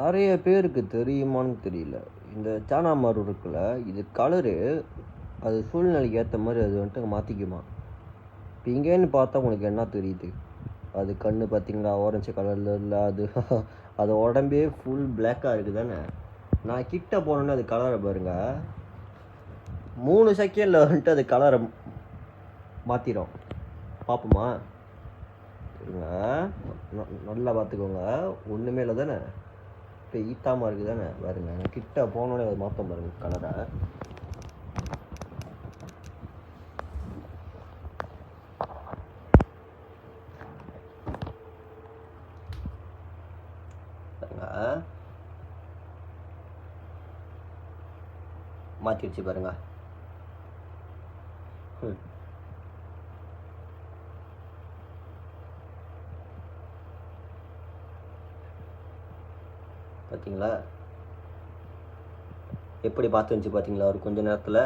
நிறைய பேருக்கு தெரியுமான்னு தெரியல. இந்த சானா மரம் இருக்குல்ல, இது கலரு அது சூழ்நிலைக்கு ஏற்ற மாதிரி அது வந்துட்டு மாற்றிக்குமா. இப்போ இங்கேன்னு பார்த்தா உனக்கு என்ன தெரியுது? அது கண்ணு பார்த்தீங்களா, ஆரஞ்சு கலரில் இல்லை அது அது உடம்பே ஃபுல் பிளாக்காக இருக்குது தானே. நான் கிட்ட போனோன்னே அது கலரை பாருங்க, 3 செகண்டில் வந்துட்டு அது கலரை மாற்றிடும். பார்ப்போமா? இருங்க, நல்லா பார்த்துக்கோங்க. ஒன்றுமே இல்லை தானே, இப்போ ஈத்தாமல் இருக்குது தானே. பாருங்க, நான் கிட்ட போனோடனே அது மாற்றம் பாருங்க கலரை. மாற்றிடுச்சு பாருங்க. பார்த்தீங்களா எப்படி பார்த்துருந்துச்சு? பார்த்தீங்களா ஒரு கொஞ்ச நேரத்தில்.